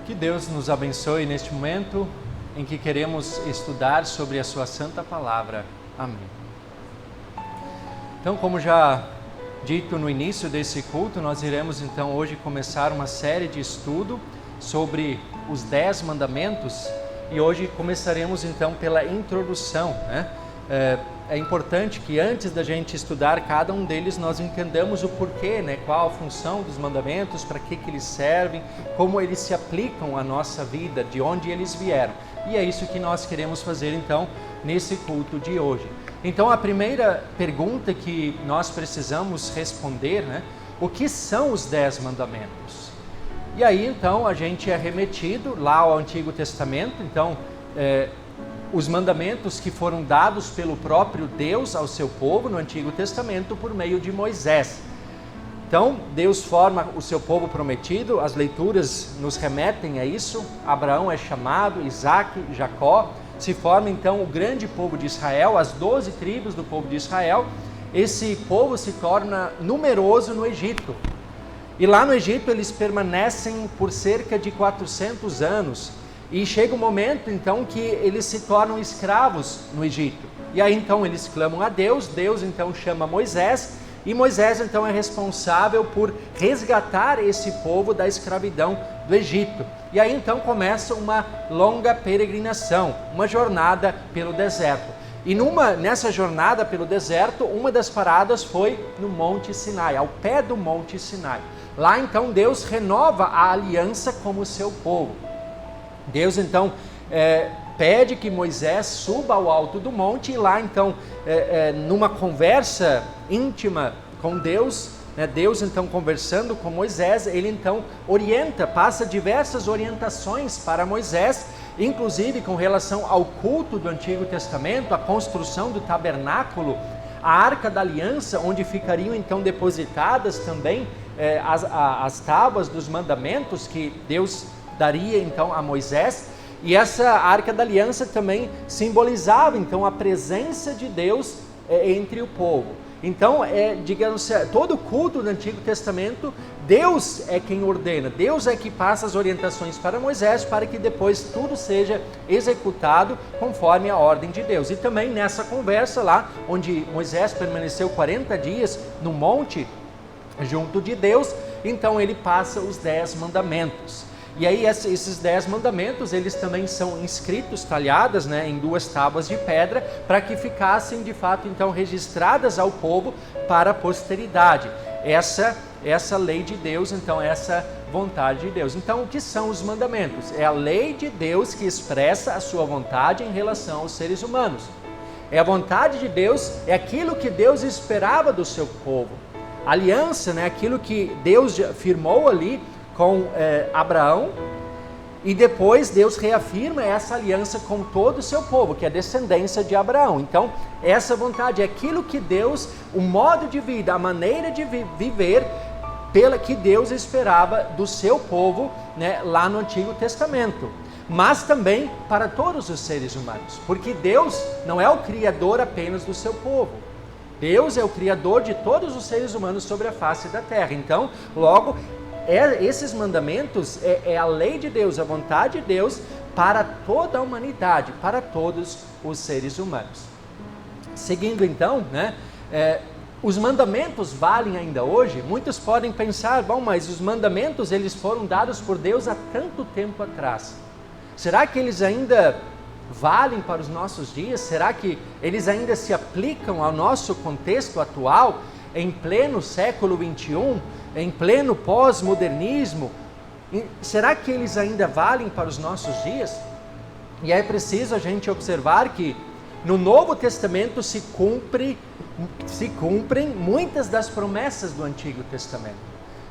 Que Deus nos abençoe neste momento em que queremos estudar sobre a sua santa palavra. Amém. Então, como já dito no início desse culto, nós iremos então hoje começar uma série de estudo sobre os 10 mandamentos e hoje começaremos então pela introdução, né? É importante que antes da gente estudar cada um deles, nós entendamos o porquê, né? Qual a função dos mandamentos, para que eles servem, como eles se aplicam à nossa vida, de onde eles vieram. E é isso que nós queremos fazer então nesse culto de hoje. Então a primeira pergunta que nós precisamos responder, né? O que são os 10 mandamentos? E aí então a gente é remetido lá ao Antigo Testamento, então os mandamentos que foram dados pelo próprio Deus ao seu povo no Antigo Testamento por meio de Moisés. Então, Deus forma o seu povo prometido, as leituras nos remetem a isso. Abraão é chamado, Isaac, Jacó, se forma então o grande povo de Israel, as 12 tribos do povo de Israel. Esse povo se torna numeroso no Egito. E lá no Egito eles permanecem por cerca de 400 anos. E chega um momento, então, que eles se tornam escravos no Egito. E aí, então, eles clamam a Deus. Deus, então, chama Moisés. E Moisés, então, é responsável por resgatar esse povo da escravidão do Egito. E aí, então, começa uma longa peregrinação, uma jornada pelo deserto. E nessa jornada pelo deserto, uma das paradas foi no Monte Sinai, ao pé do Monte Sinai. Lá, então, Deus renova a aliança com o seu povo. Deus então pede que Moisés suba ao alto do monte e lá então, numa conversa íntima com Deus, né, Deus então conversando com Moisés, ele então passa diversas orientações para Moisés, inclusive com relação ao culto do Antigo Testamento, a construção do tabernáculo, a Arca da Aliança, onde ficariam então depositadas também as tábuas dos mandamentos que Deus daria então a Moisés, e essa Arca da Aliança também simbolizava então a presença de Deus entre o povo. Então, digamos, todo o culto do Antigo Testamento, Deus é quem ordena, Deus é que passa as orientações para Moisés, para que depois tudo seja executado conforme a ordem de Deus. E também nessa conversa lá, onde Moisés permaneceu 40 dias no monte, junto de Deus, então ele passa os 10 mandamentos. E aí esses 10 mandamentos, eles também são inscritos, talhadas, né, em 2 tábuas de pedra, para que ficassem de fato então registradas ao povo para a posteridade. Essa lei de Deus, então essa vontade de Deus. Então o que são os mandamentos? É a lei de Deus que expressa a sua vontade em relação aos seres humanos. É a vontade de Deus, é aquilo que Deus esperava do seu povo. A aliança, né, aquilo que Deus firmou ali com Abraão, e depois Deus reafirma essa aliança com todo o seu povo, que é a descendência de Abraão. Então, essa vontade é aquilo que Deus, o modo de vida, a maneira de viver, pela que Deus esperava do seu povo, né, lá no Antigo Testamento. Mas também para todos os seres humanos, porque Deus não é o criador apenas do seu povo. Deus é o criador de todos os seres humanos sobre a face da terra. Então, logo, esses mandamentos é a lei de Deus, a vontade de Deus para toda a humanidade, para todos os seres humanos. Seguindo então, né, os mandamentos valem ainda hoje? Muitos podem pensar, bom, mas os mandamentos eles foram dados por Deus há tanto tempo atrás. Será que eles ainda valem para os nossos dias? Será que eles ainda se aplicam ao nosso contexto atual, em pleno século XXI? Em pleno pós-modernismo, será que eles ainda valem para os nossos dias? E é preciso a gente observar que no Novo Testamento se cumprem muitas das promessas do Antigo Testamento.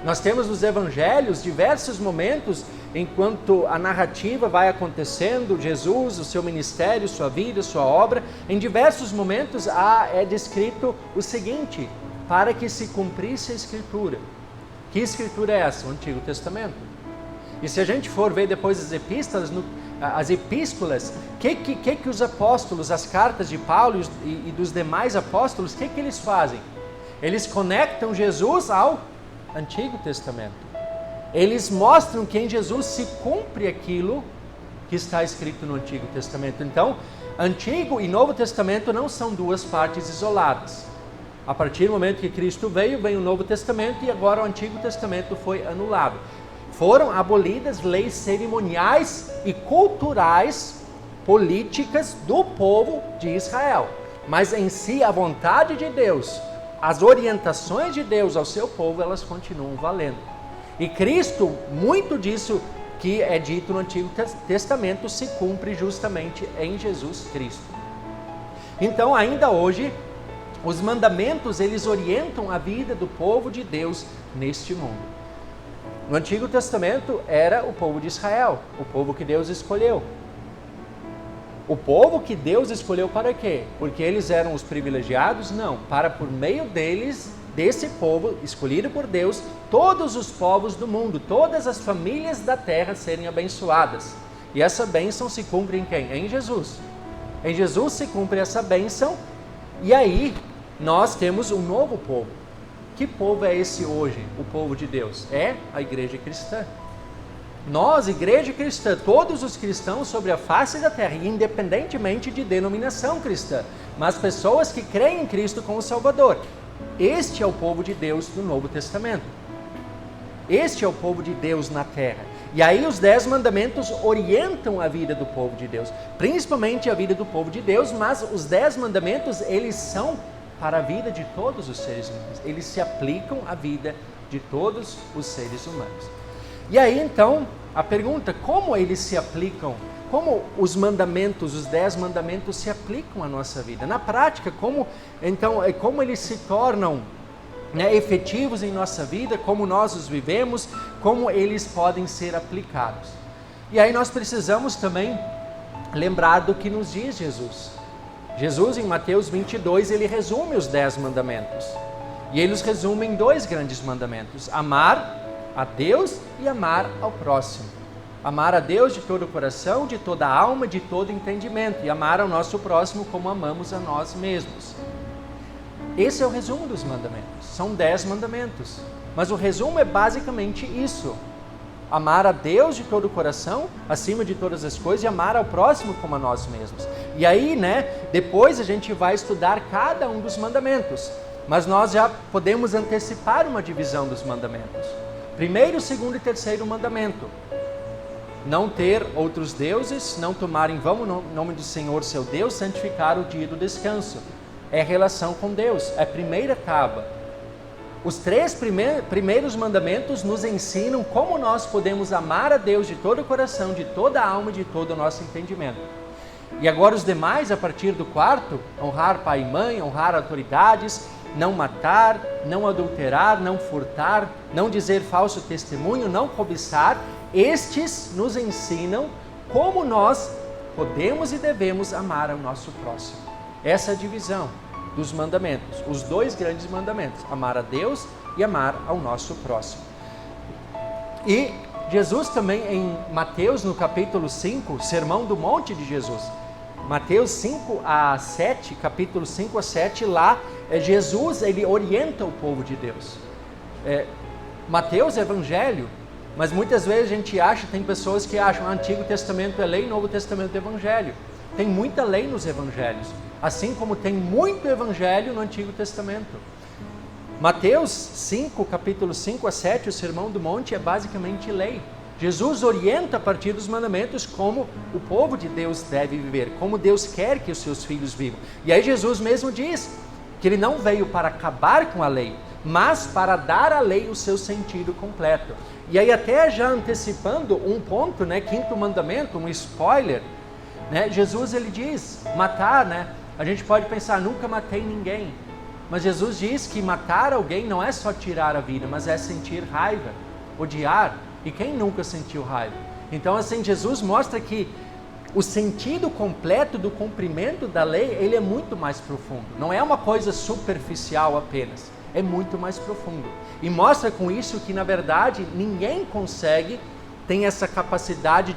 Nós temos nos Evangelhos diversos momentos, enquanto a narrativa vai acontecendo, Jesus, o seu ministério, sua vida, sua obra, em diversos momentos é descrito o seguinte: para que se cumprisse a Escritura. Que Escritura é essa? O Antigo Testamento. E se a gente for ver depois as epístolas, que os apóstolos, as cartas de Paulo e dos demais apóstolos, que eles fazem? Eles conectam Jesus ao Antigo Testamento. eles mostram que em Jesus se cumpre aquilo que está escrito no Antigo Testamento. Então, Antigo e Novo Testamento não são duas partes isoladas. A partir do momento que Cristo veio o Novo Testamento e agora o Antigo Testamento foi anulado. Foram abolidas leis cerimoniais e culturais, políticas do povo de Israel. Mas em si, a vontade de Deus, as orientações de Deus ao seu povo, elas continuam valendo. E Cristo, muito disso que é dito no Antigo Testamento, se cumpre justamente em Jesus Cristo. Então, ainda hoje, os mandamentos, eles orientam a vida do povo de Deus neste mundo. No Antigo Testamento era o povo de Israel, o povo que Deus escolheu. O povo que Deus escolheu para quê? Porque eles eram os privilegiados? Não, para por meio deles, desse povo escolhido por Deus, todos os povos do mundo, todas as famílias da terra serem abençoadas. E essa bênção se cumpre em quem? Em Jesus. Em Jesus se cumpre essa bênção e aí nós temos um novo povo. Que povo é esse hoje? O povo de Deus? É a igreja cristã. Nós, igreja cristã, todos os cristãos sobre a face da terra, independentemente de denominação cristã, mas pessoas que creem em Cristo como Salvador. Este é o povo de Deus do Novo Testamento. Este é o povo de Deus na terra. E aí os 10 mandamentos orientam a vida do povo de Deus, principalmente a vida do povo de Deus, mas os 10 mandamentos, eles são para a vida de todos os seres humanos. Eles se aplicam à vida de todos os seres humanos. E aí então, a pergunta, como eles se aplicam? Como os mandamentos, os 10 mandamentos se aplicam à nossa vida? Na prática, como eles se tornam efetivos em nossa vida, como nós os vivemos, como eles podem ser aplicados. E aí nós precisamos também lembrar do que nos diz Jesus. Jesus, em Mateus 22, ele resume os 10 mandamentos. E ele os resume em 2 grandes mandamentos: amar a Deus e amar ao próximo. Amar a Deus de todo o coração, de toda a alma, de todo entendimento, e amar ao nosso próximo como amamos a nós mesmos. Esse é o resumo dos mandamentos. São 10 mandamentos. Mas o resumo é basicamente isso: amar a Deus de todo o coração, acima de todas as coisas, e amar ao próximo como a nós mesmos. E aí, depois a gente vai estudar cada um dos mandamentos. Mas nós já podemos antecipar uma divisão dos mandamentos. Primeiro, segundo e terceiro mandamento: não ter outros deuses, não tomar em vão o nome do Senhor seu Deus, santificar o dia do descanso. É relação com Deus, é a primeira tábua. Os 3 primeiros mandamentos nos ensinam como nós podemos amar a Deus de todo o coração, de toda a alma, de todo o nosso entendimento. E agora os demais, a partir do 4, honrar pai e mãe, honrar autoridades, não matar, não adulterar, não furtar, não dizer falso testemunho, não cobiçar, estes nos ensinam como nós podemos e devemos amar ao nosso próximo. Essa é a divisão dos mandamentos, os 2 grandes mandamentos: amar a Deus e amar ao nosso próximo. E Jesus também em Mateus, no capítulo 5, Sermão do Monte de Jesus, Mateus 5 a 7, capítulo 5 a 7, lá Jesus ele orienta o povo de Deus. Mateus é evangelho, mas muitas vezes a gente acha, tem pessoas que acham Antigo Testamento é lei, Novo Testamento é evangelho. Tem muita lei nos evangelhos, assim como tem muito evangelho no Antigo Testamento. Mateus 5, capítulo 5 a 7, o Sermão do Monte é basicamente lei. Jesus orienta a partir dos mandamentos como o povo de Deus deve viver, como Deus quer que os seus filhos vivam. E aí Jesus mesmo diz que ele não veio para acabar com a lei, mas para dar à lei o seu sentido completo. E aí até já antecipando um ponto, 5º mandamento, um spoiler, Jesus ele diz, matar, a gente pode pensar, nunca matei ninguém. Mas Jesus diz que matar alguém não é só tirar a vida, mas é sentir raiva, odiar. E quem nunca sentiu raiva? Então assim, Jesus mostra que o sentido completo do cumprimento da lei, ele é muito mais profundo. Não é uma coisa superficial apenas, é muito mais profundo. E mostra com isso que, na verdade, ninguém tem essa capacidade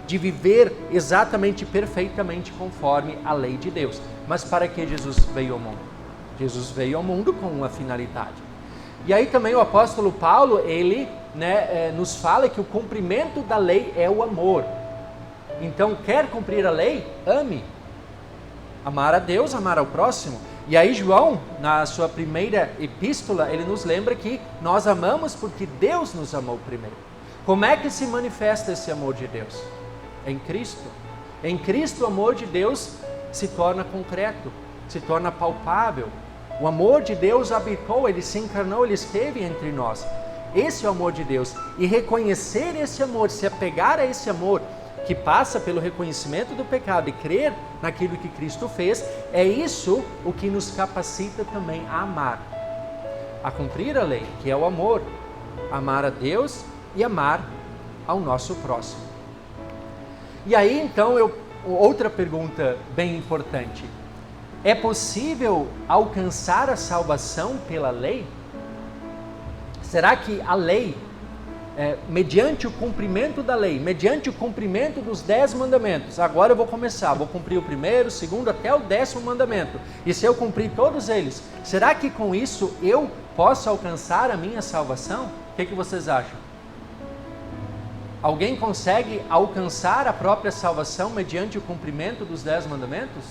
de viver exatamente, perfeitamente conforme a lei de Deus. Mas para que Jesus veio ao mundo? Jesus veio ao mundo com uma finalidade. E aí também o apóstolo Paulo, ele nos fala que o cumprimento da lei é o amor. Então, quer cumprir a lei? Ame. Amar a Deus, amar ao próximo. E aí João, na sua primeira epístola, ele nos lembra que nós amamos porque Deus nos amou primeiro. Como é que se manifesta esse amor de Deus? Em Cristo. Em Cristo o amor de Deus se torna concreto, se torna palpável. O amor de Deus habitou, ele se encarnou, ele esteve entre nós. Esse é o amor de Deus. E reconhecer esse amor, se apegar a esse amor, que passa pelo reconhecimento do pecado e crer naquilo que Cristo fez, é isso o que nos capacita também a amar, a cumprir a lei, que é o amor, amar a Deus e amar ao nosso próximo. E aí então, outra pergunta bem importante, é possível alcançar a salvação pela lei? Será que a lei, mediante o cumprimento da lei, mediante o cumprimento dos 10 mandamentos, agora eu vou cumprir o primeiro, o segundo, até o 10º mandamento, e se eu cumprir todos eles, será que com isso eu posso alcançar a minha salvação? O que vocês acham? Alguém consegue alcançar a própria salvação mediante o cumprimento dos 10 mandamentos?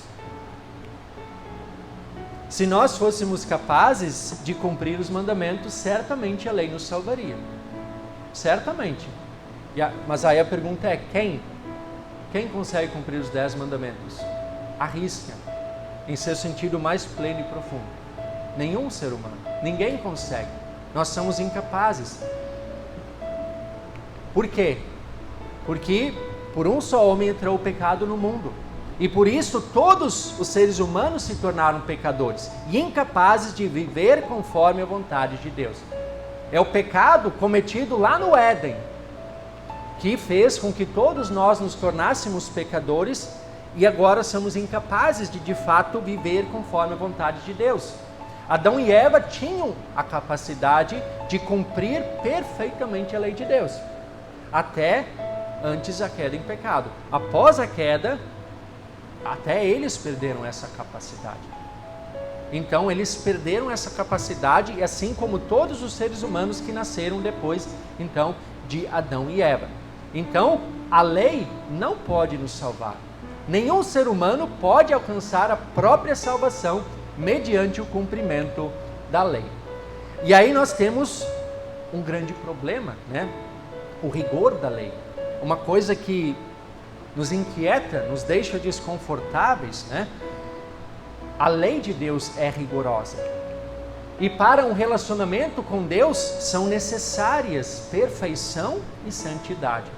Se nós fôssemos capazes de cumprir os mandamentos, certamente a lei nos salvaria. Certamente. Mas aí a pergunta é, quem? Quem consegue cumprir os 10 mandamentos? Arrisca, em seu sentido mais pleno e profundo. Nenhum ser humano. Ninguém consegue. Nós somos incapazes. Por quê? Porque por um só homem entrou o pecado no mundo. E por isso todos os seres humanos se tornaram pecadores e incapazes de viver conforme a vontade de Deus. É o pecado cometido lá no Éden que fez com que todos nós nos tornássemos pecadores e agora somos incapazes de fato viver conforme a vontade de Deus. Adão e Eva tinham a capacidade de cumprir perfeitamente a lei de Deus, até antes da queda em pecado. Após a queda, até eles perderam essa capacidade. Então eles perderam essa capacidade, e assim como todos os seres humanos que nasceram depois, então, de Adão e Eva. Então, a lei não pode nos salvar. Nenhum ser humano pode alcançar a própria salvação mediante o cumprimento da lei. E aí nós temos um grande problema, o rigor da lei. Uma coisa que nos inquieta, nos deixa desconfortáveis, A lei de Deus é rigorosa. E para um relacionamento com Deus são necessárias perfeição e santidade.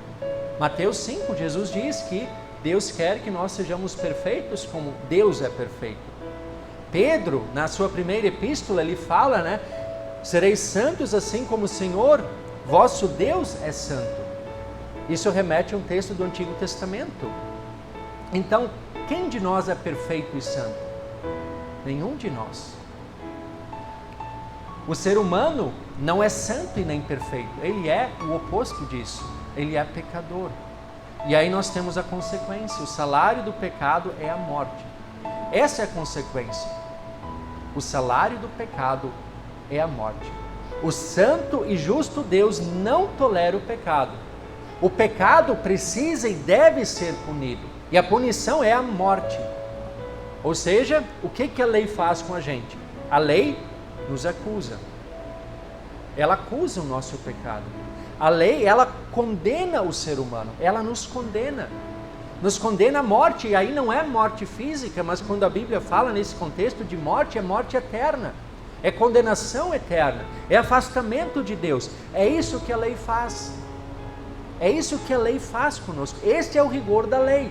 Mateus 5, Jesus diz que Deus quer que nós sejamos perfeitos como Deus é perfeito. Pedro, na sua primeira epístola, ele fala, sereis santos assim como o Senhor, vosso Deus é santo. Isso remete a um texto do Antigo Testamento. Então, quem de nós é perfeito e santo? Nenhum de nós. O ser humano não é santo e nem perfeito. Ele é o oposto disso. Ele é pecador. E aí nós temos a consequência. O salário do pecado é a morte. Essa é a consequência. O salário do pecado é a morte. O santo e justo Deus não tolera o pecado. O pecado precisa e deve ser punido. E a punição é a morte. Ou seja, o que a lei faz com a gente? A lei nos acusa. Ela acusa o nosso pecado. A lei, ela condena o ser humano. Ela nos condena. Nos condena à morte. E aí não é morte física, mas quando a Bíblia fala nesse contexto de morte, é morte eterna. É condenação eterna. É afastamento de Deus. É isso que a lei faz. É isso que a lei faz conosco. Este é o rigor da lei.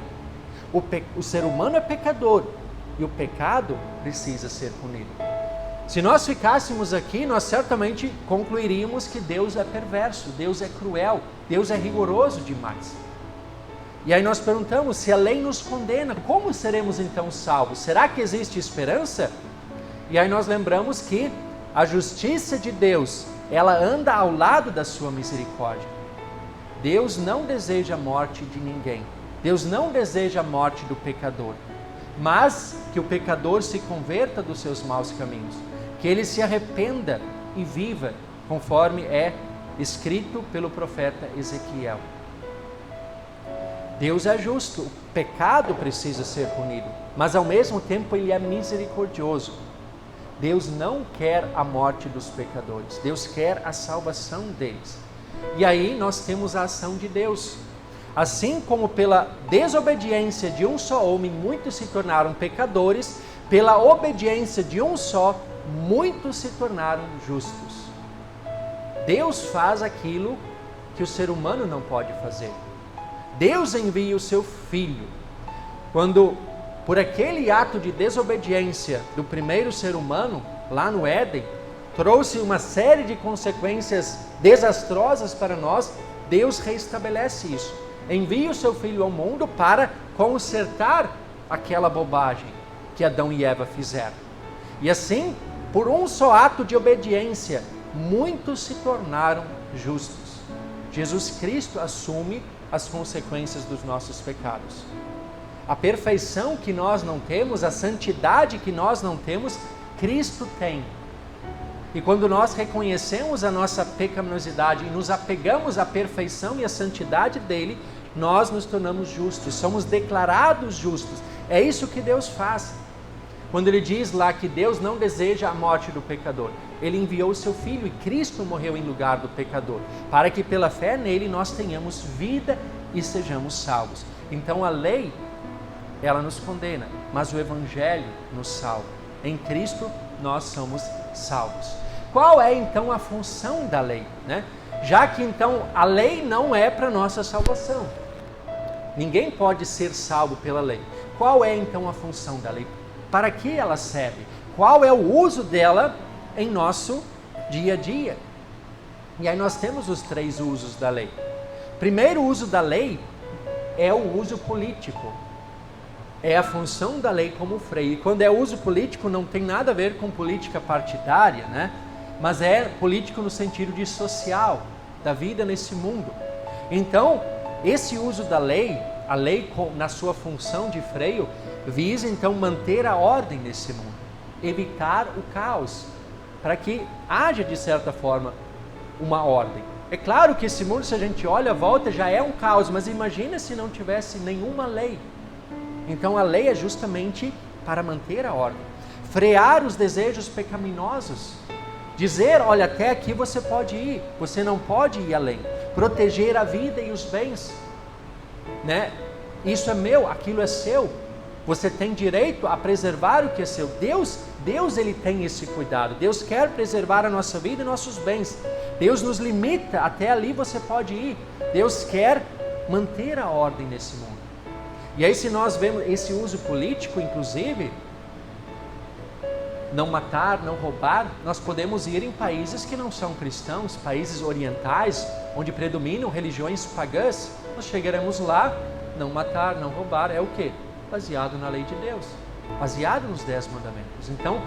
O ser humano é pecador. E o pecado precisa ser punido. Se nós ficássemos aqui, nós certamente concluiríamos que Deus é perverso, Deus é cruel, Deus é rigoroso demais. E aí nós perguntamos, se a lei nos condena, como seremos então salvos? Será que existe esperança? E aí nós lembramos que a justiça de Deus, ela anda ao lado da sua misericórdia. Deus não deseja a morte de ninguém. Deus não deseja a morte do pecador, mas que o pecador se converta dos seus maus caminhos, que ele se arrependa e viva, conforme é escrito pelo profeta Ezequiel. Deus é justo, o pecado precisa ser punido, mas ao mesmo tempo Ele é misericordioso. Deus não quer a morte dos pecadores, Deus quer a salvação deles. E aí nós temos a ação de Deus. Assim como pela desobediência de um só homem, muitos se tornaram pecadores, pela obediência de um só, muitos se tornaram justos. Deus faz aquilo que o ser humano não pode fazer. Deus envia o seu Filho. Quando, por aquele ato de desobediência do primeiro ser humano, lá no Éden, trouxe uma série de consequências desastrosas para nós, Deus reestabelece isso. Envia o seu Filho ao mundo para consertar aquela bobagem que Adão e Eva fizeram. E assim, por um só ato de obediência, muitos se tornaram justos. Jesus Cristo assume as consequências dos nossos pecados. A perfeição que nós não temos, a santidade que nós não temos, Cristo tem. E quando nós reconhecemos a nossa pecaminosidade e nos apegamos à perfeição e à santidade dele, nós nos tornamos justos, somos declarados justos. É isso que Deus faz. Quando ele diz lá que Deus não deseja a morte do pecador, ele enviou o seu Filho e Cristo morreu em lugar do pecador, para que pela fé nele nós tenhamos vida e sejamos salvos. Então a lei, ela nos condena, mas o Evangelho nos salva. Em Cristo nós somos salvos. Qual é então a função da lei, né? Já que então a lei não é para nossa salvação. Ninguém pode ser salvo pela lei. Qual é então a função da lei? Para que ela serve? Qual é o uso dela em nosso dia a dia? E aí nós temos os 3 usos da lei. Primeiro uso da lei é o uso político. É a função da lei como freio. E quando é uso político não tem nada a ver com política partidária, né? Mas é político no sentido de social, da vida nesse mundo. Então, esse uso da lei, a lei na sua função de freio, visa então manter a ordem nesse mundo, evitar o caos, para que haja de certa forma uma ordem. É claro que esse mundo, se a gente olha à volta, já é um caos, mas imagina se não tivesse nenhuma lei. Então a lei é justamente para manter a ordem, frear os desejos pecaminosos, dizer, olha, até aqui você pode ir, você não pode ir além, proteger a vida e os bens, né? Isso é meu, aquilo é seu. Você tem direito a preservar o que é seu. Deus ele tem esse cuidado. Deus quer preservar a nossa vida e nossos bens. Deus nos limita, até ali você pode ir. Deus quer manter a ordem nesse mundo. E aí se nós vemos esse uso político, inclusive, não matar, não roubar, nós podemos ir em países que não são cristãos, países orientais, onde predominam religiões pagãs. Nós chegaremos lá, não matar, não roubar, é o quê? Baseado na lei de Deus, baseado nos 10 mandamentos. Então,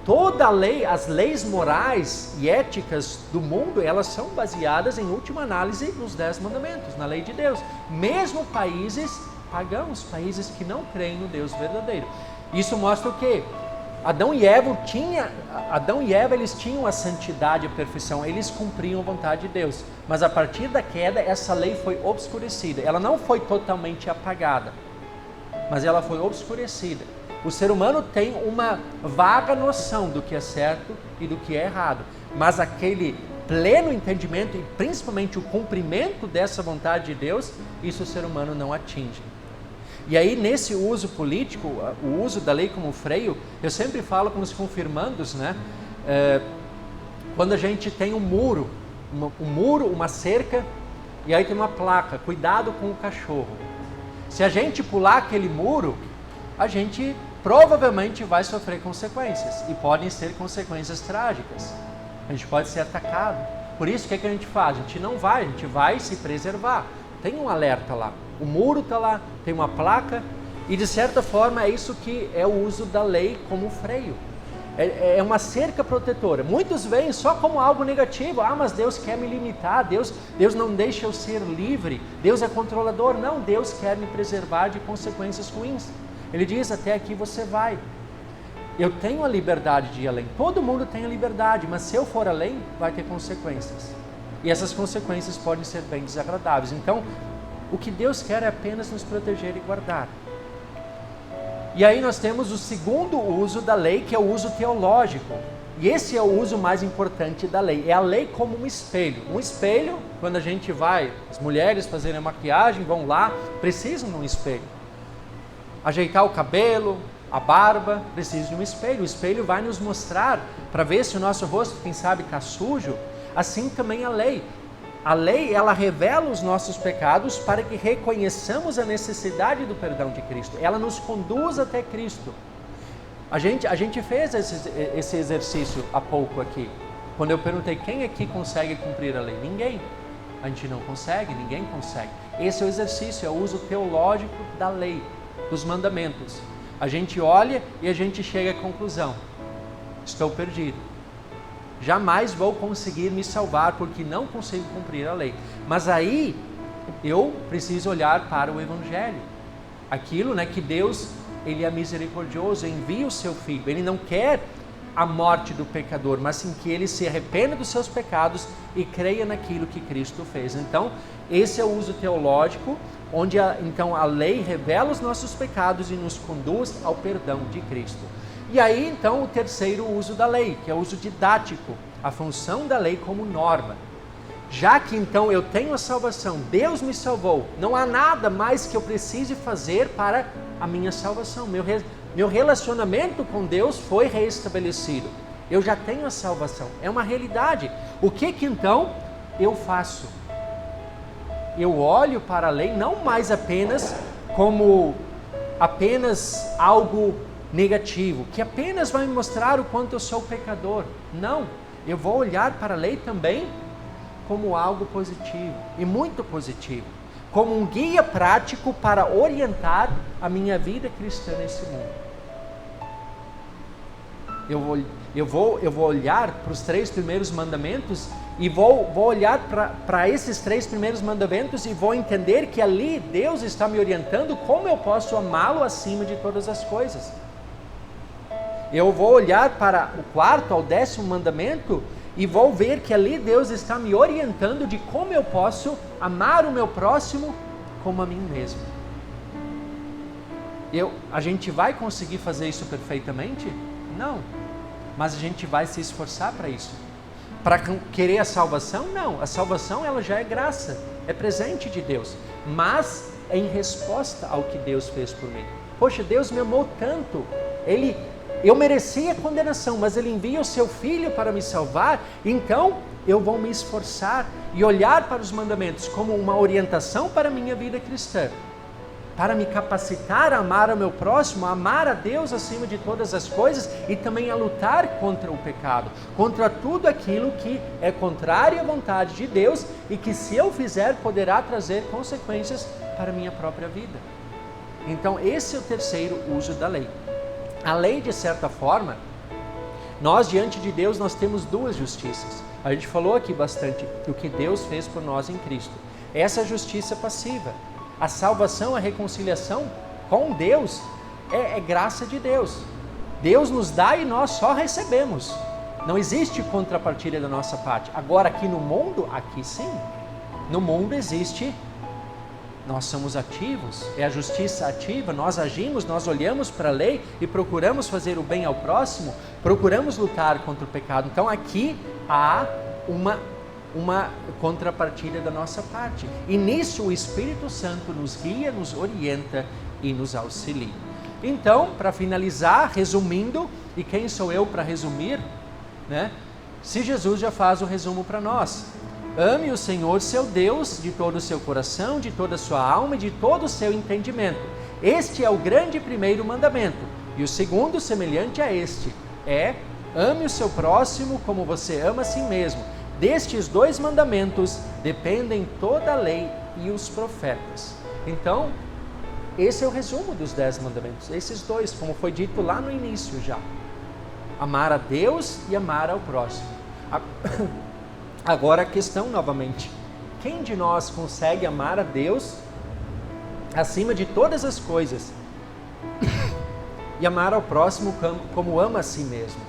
toda a lei, as leis morais e éticas do mundo, elas são baseadas em última análise nos 10 mandamentos, na lei de Deus. Mesmo países pagãos, países que não creem no Deus verdadeiro. Isso mostra o quê? Adão e Eva eles tinham a santidade e a perfeição, eles cumpriam a vontade de Deus. Mas a partir da queda, essa lei foi obscurecida. Ela não foi totalmente apagada, mas ela foi obscurecida. O ser humano tem uma vaga noção do que é certo e do que é errado, mas aquele pleno entendimento e principalmente o cumprimento dessa vontade de Deus, isso o ser humano não atinge. E aí nesse uso político, o uso da lei como freio, eu sempre falo com os confirmandos, né? Quando a gente tem um muro, uma cerca, e aí tem uma placa, cuidado com o cachorro. Se a gente pular aquele muro, a gente provavelmente vai sofrer consequências, e podem ser consequências trágicas. A gente pode ser atacado. Por isso, o que a gente faz? A gente não vai, a gente vai se preservar. Tem um alerta lá, o muro está lá, tem uma placa, e de certa forma é isso que é o uso da lei como freio. É uma cerca protetora. Muitos veem só como algo negativo. Ah, mas Deus quer me limitar, Deus não deixa eu ser livre, Deus é controlador. Não, Deus quer me preservar de consequências ruins. Ele diz, até aqui você vai. Eu tenho a liberdade de ir além. Todo mundo tem a liberdade, mas se eu for além, vai ter consequências. E essas consequências podem ser bem desagradáveis. Então, o que Deus quer é apenas nos proteger e guardar. E aí nós temos o segundo uso da lei, que é o uso teológico. E esse é o uso mais importante da lei. É a lei como um espelho. Um espelho, quando a gente vai, as mulheres fazerem a maquiagem, vão lá, precisam de um espelho. Ajeitar o cabelo, a barba, precisa de um espelho. O espelho vai nos mostrar, para ver se o nosso rosto, quem sabe, está sujo. Assim também a lei. A lei, ela revela os nossos pecados para que reconheçamos a necessidade do perdão de Cristo. Ela nos conduz até Cristo. A gente fez esse exercício há pouco aqui. Quando eu perguntei quem aqui consegue cumprir a lei? Ninguém. A gente não consegue, ninguém consegue. Esse é o exercício, é o uso teológico da lei, dos mandamentos. A gente olha e a gente chega à conclusão: estou perdido. Jamais vou conseguir me salvar porque não consigo cumprir a lei. Mas aí eu preciso olhar para o Evangelho. Aquilo, que Deus, Ele é misericordioso, envia o seu Filho. Ele não quer a morte do pecador, mas sim que ele se arrependa dos seus pecados e creia naquilo que Cristo fez. Então, esse é o uso teológico, onde então a lei revela os nossos pecados e nos conduz ao perdão de Cristo. E aí, então, o terceiro uso da lei, que é o uso didático, a função da lei como norma. Já que, então, eu tenho a salvação, Deus me salvou, não há nada mais que eu precise fazer para a minha salvação. Meu relacionamento com Deus foi reestabelecido. Eu já tenho a salvação, é uma realidade. O que então eu faço? Eu olho para a lei não mais apenas como algo negativo, que apenas vai me mostrar o quanto eu sou pecador. Não, eu vou olhar para a lei também como algo positivo, e muito positivo, como um guia prático para orientar a minha vida cristã nesse mundo. Eu vou olhar para os 3 primeiros mandamentos e vou olhar para esses 3 primeiros mandamentos e vou entender que ali Deus está me orientando como eu posso amá-lo acima de todas as coisas. Eu vou olhar para o 4º ao 10º mandamento e vou ver que ali Deus está me orientando de como eu posso amar o meu próximo como a mim mesmo. A gente vai conseguir fazer isso perfeitamente? Não. Mas a gente vai se esforçar para isso. Para querer a salvação? Não. A salvação, ela já é graça, é presente de Deus. Mas é em resposta ao que Deus fez por mim. Poxa, Deus me amou tanto. Eu merecia condenação, mas Ele envia o seu Filho para me salvar. Então, eu vou me esforçar e olhar para os mandamentos como uma orientação para a minha vida cristã, para me capacitar a amar o meu próximo, a amar a Deus acima de todas as coisas e também a lutar contra o pecado, contra tudo aquilo que é contrário à vontade de Deus e que, se eu fizer, poderá trazer consequências para a minha própria vida. Então, esse é o terceiro uso da lei. A lei, de certa forma, nós diante de Deus nós temos 2 justiças. A gente falou aqui bastante do que Deus fez por nós em Cristo. Essa é a justiça passiva. A salvação, a reconciliação com Deus é graça de Deus. Deus nos dá e nós só recebemos. Não existe contrapartida da nossa parte. Agora aqui no mundo, aqui sim. No mundo existe, nós somos ativos, é a justiça ativa, nós agimos, nós olhamos para a lei e procuramos fazer o bem ao próximo, procuramos lutar contra o pecado. Então aqui há uma contrapartida da nossa parte. E nisso o Espírito Santo nos guia, nos orienta e nos auxilia. Então, para finalizar, resumindo, e quem sou eu para resumir, Se Jesus já faz o resumo para nós. Ame o Senhor seu Deus de todo o seu coração, de toda a sua alma e de todo o seu entendimento. Este é o grande primeiro mandamento. E o segundo, semelhante a este, é: ame o seu próximo como você ama a si mesmo. Destes 2 mandamentos dependem toda a lei e os profetas. Então, esse é o resumo dos 10 mandamentos. Esses 2, como foi dito lá no início já. Amar a Deus e amar ao próximo. Agora a questão novamente: quem de nós consegue amar a Deus acima de todas as coisas e amar ao próximo como ama a si mesmo.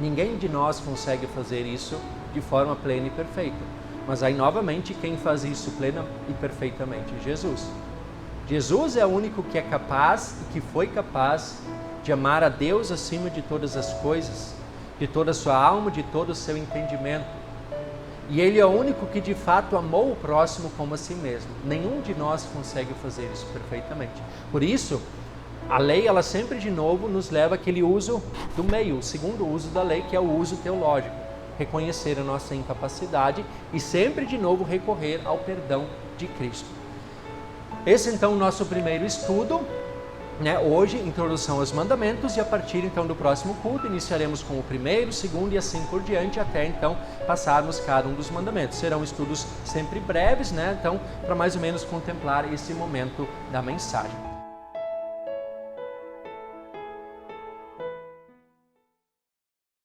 Ninguém de nós consegue fazer isso de forma plena e perfeita. Mas aí, novamente, quem faz isso plena e perfeitamente? Jesus. Jesus é o único que é capaz e que foi capaz de amar a Deus acima de todas as coisas, de toda a sua alma, de todo o seu entendimento. E Ele é o único que de fato amou o próximo como a si mesmo. Nenhum de nós consegue fazer isso perfeitamente. Por isso, a lei, ela sempre de novo nos leva àquele uso do meio, o segundo uso da lei, que é o uso teológico. Reconhecer a nossa incapacidade e sempre de novo recorrer ao perdão de Cristo. Esse então é o nosso primeiro estudo, né? Hoje, introdução aos mandamentos, e a partir então do próximo culto iniciaremos com o primeiro, segundo e assim por diante, até então passarmos cada um dos mandamentos. Serão estudos sempre breves, né? Então, para mais ou menos contemplar esse momento da mensagem.